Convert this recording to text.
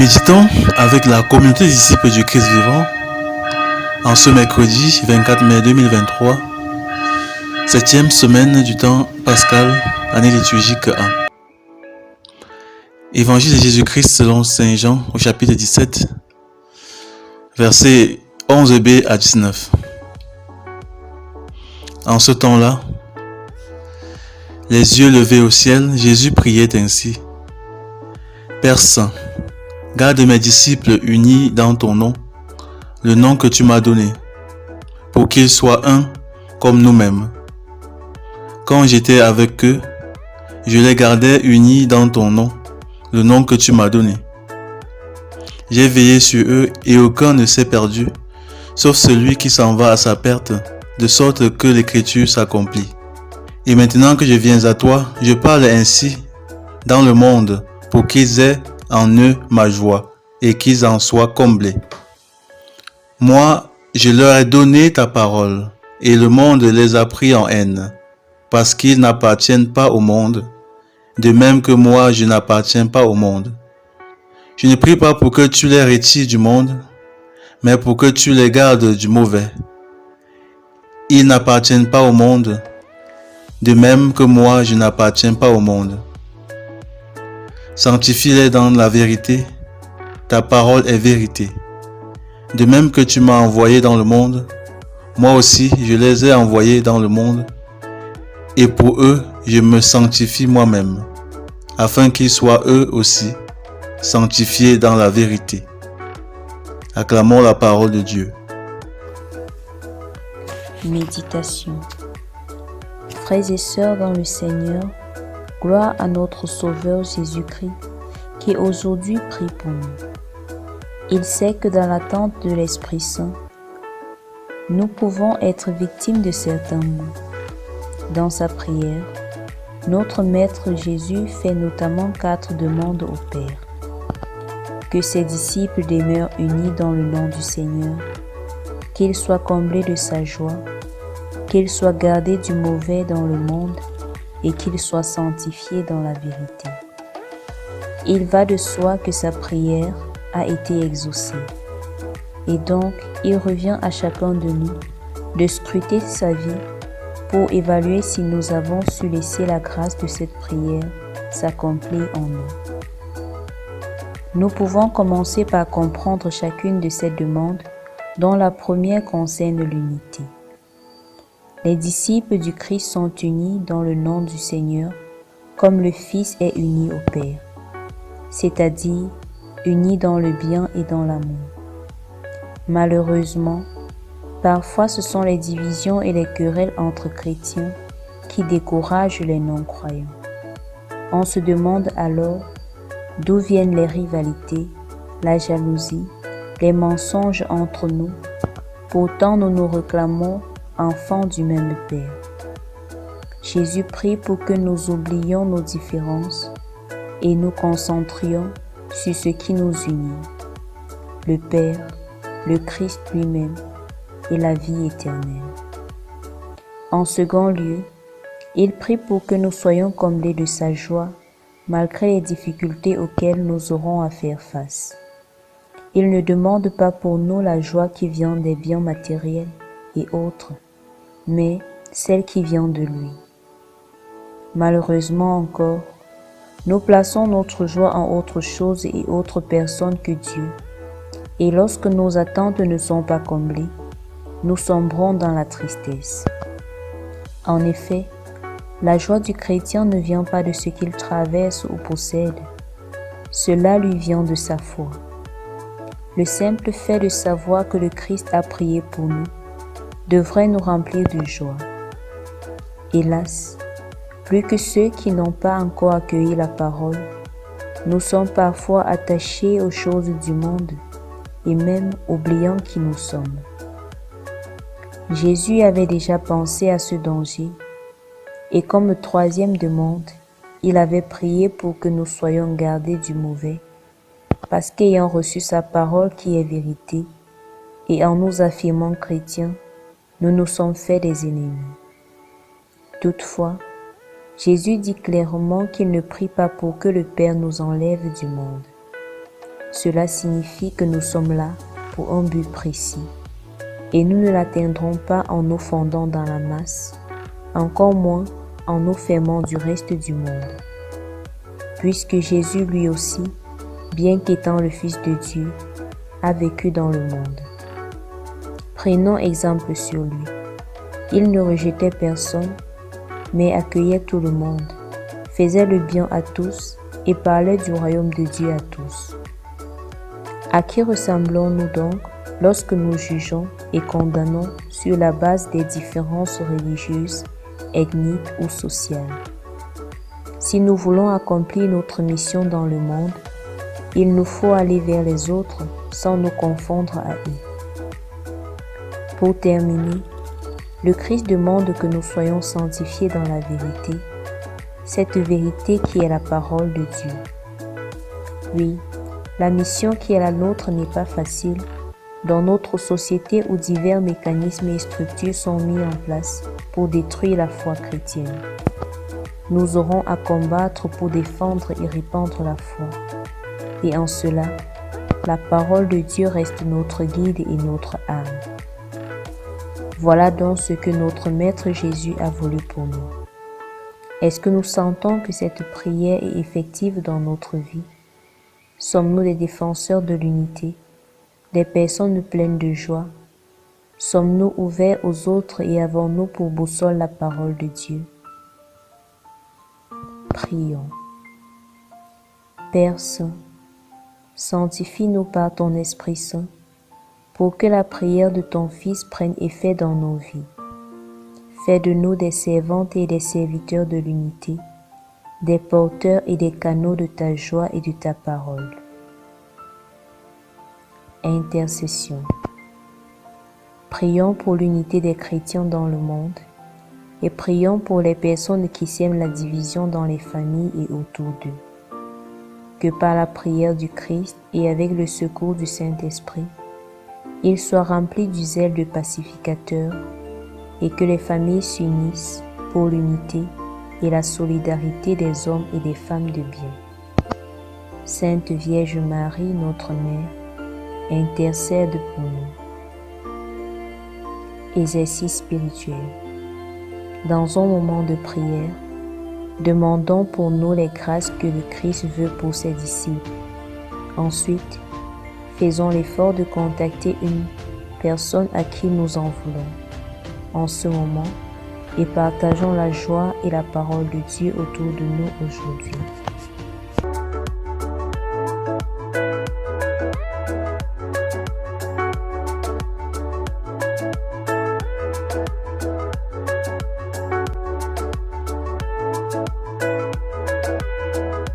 Méditons avec la communauté des disciples du Christ vivant en ce mercredi 24 mai 2023, 7e semaine du temps pascal, année liturgique 1. Évangile de Jésus-Christ selon Saint Jean au chapitre 17, versets 11b à 19. En ce temps-là, les yeux levés au ciel, Jésus priait ainsi. Père Saint, garde mes disciples unis dans ton nom, le nom que tu m'as donné, pour qu'ils soient un comme nous-mêmes. Quand j'étais avec eux, je les gardais unis dans ton nom, le nom que tu m'as donné. J'ai veillé sur eux et aucun ne s'est perdu, sauf celui qui s'en va à sa perte, de sorte que l'écriture s'accomplit. Et maintenant que je viens à toi, je parle ainsi dans le monde pour qu'ils aient en eux ma joie et qu'ils en soient comblés. Moi, je leur ai donné ta parole et le monde les a pris en haine parce qu'ils n'appartiennent pas au monde, de même que moi je n'appartiens pas au monde. Je ne prie pas pour que tu les retires du monde, mais pour que tu les gardes du mauvais. Ils n'appartiennent pas au monde, de même que moi je n'appartiens pas au monde. Sanctifie-les dans la vérité, ta parole est vérité. De même que tu m'as envoyé dans le monde, moi aussi je les ai envoyés dans le monde, et pour eux je me sanctifie moi-même, afin qu'ils soient eux aussi sanctifiés dans la vérité. Acclamons la parole de Dieu. Méditation. Frères et sœurs dans le Seigneur, gloire à notre Sauveur Jésus-Christ qui aujourd'hui prie pour nous. Il sait que dans l'attente de l'Esprit Saint, nous pouvons être victimes de certains maux. Dans sa prière, notre Maître Jésus fait notamment 4 demandes au Père. Que ses disciples demeurent unis dans le nom du Seigneur, qu'ils soient comblés de sa joie, qu'ils soient gardés du mauvais dans le monde et qu'ils soient sanctifiés dans la vérité. Il va de soi que sa prière a été exaucée. Et donc, il revient à chacun de nous de scruter sa vie pour évaluer si nous avons su laisser la grâce de cette prière s'accomplir en nous. Nous pouvons commencer par comprendre chacune de ces demandes, dont la première concerne l'unité. Les disciples du Christ sont unis dans le nom du Seigneur, comme le Fils est uni au Père, c'est-à-dire unis dans le bien et dans l'amour. Malheureusement, parfois ce sont les divisions et les querelles entre chrétiens qui découragent les non-croyants. On se demande alors d'où viennent les rivalités, la jalousie, les mensonges entre nous. Pourtant nous nous réclamons enfants du même Père. Jésus prie pour que nous oublions nos différences et nous concentrions sur ce qui nous unit, le Père, le Christ lui-même et la vie éternelle. En second lieu, il prie pour que nous soyons comblés de sa joie malgré les difficultés auxquelles nous aurons à faire face. Il ne demande pas pour nous la joie qui vient des biens matériels et autres, mais celle qui vient de lui. Malheureusement encore, nous plaçons notre joie en autre chose et autre personne que Dieu, et lorsque nos attentes ne sont pas comblées, nous sombrons dans la tristesse. En effet, la joie du chrétien ne vient pas de ce qu'il traverse ou possède, cela lui vient de sa foi. Le simple fait de savoir que le Christ a prié pour nous devrait nous remplir de joie. Hélas, plus que ceux qui n'ont pas encore accueilli la parole, nous sommes parfois attachés aux choses du monde et même oubliant qui nous sommes. Jésus avait déjà pensé à ce danger et comme 3e demande, il avait prié pour que nous soyons gardés du mauvais, parce qu'ayant reçu sa parole qui est vérité, et en nous affirmant chrétiens, nous nous sommes fait des ennemis. Toutefois, Jésus dit clairement qu'il ne prie pas pour que le Père nous enlève du monde. cela signifie que nous sommes là pour un but précis. Et nous ne l'atteindrons pas en nous fondant dans la masse, encore moins en nous fermant du reste du monde. Puisque Jésus lui aussi, bien qu'étant le Fils de Dieu, a vécu dans le monde. Prenons exemple sur lui. Il ne rejetait personne, mais accueillait tout le monde, faisait le bien à tous et parlait du royaume de Dieu à tous. À qui ressemblons-nous donc lorsque nous jugeons et condamnons sur la base des différences religieuses, ethniques ou sociales? Si nous voulons accomplir notre mission dans le monde, il nous faut aller vers les autres sans nous confondre à eux. Pour terminer, le Christ demande que nous soyons sanctifiés dans la vérité, cette vérité qui est la parole de Dieu. Oui, la mission qui est la nôtre n'est pas facile dans notre société où divers mécanismes et structures sont mis en place pour détruire la foi chrétienne. Nous aurons à combattre pour défendre et répandre la foi. Et en cela, la parole de Dieu reste notre guide et notre âme. Voilà donc ce que notre Maître Jésus a voulu pour nous. Est-ce que nous sentons que cette prière est effective dans notre vie? Sommes-nous des défenseurs de l'unité, des personnes pleines de joie? Sommes-nous ouverts aux autres et avons-nous pour boussole la parole de Dieu? Prions. Père Saint, sanctifie-nous par ton Esprit Saint, pour que la prière de ton Fils prenne effet dans nos vies. Fais de nous des servantes et des serviteurs de l'unité, des porteurs et des canaux de ta joie et de ta parole. Intercession. Prions pour l'unité des chrétiens dans le monde et prions pour les personnes qui sèment la division dans les familles et autour d'eux. Que par la prière du Christ et avec le secours du Saint-Esprit, ils soient remplis du zèle de pacificateur et que les familles s'unissent pour l'unité et la solidarité des hommes et des femmes de bien. Sainte Vierge Marie, notre Mère, intercède pour nous. Exercice spirituel. Dans un moment de prière, demandons pour nous les grâces que le Christ veut pour ses disciples. Ensuite, faisons l'effort de contacter une personne à qui nous en voulons en ce moment et partageons la joie et la parole de Dieu autour de nous aujourd'hui.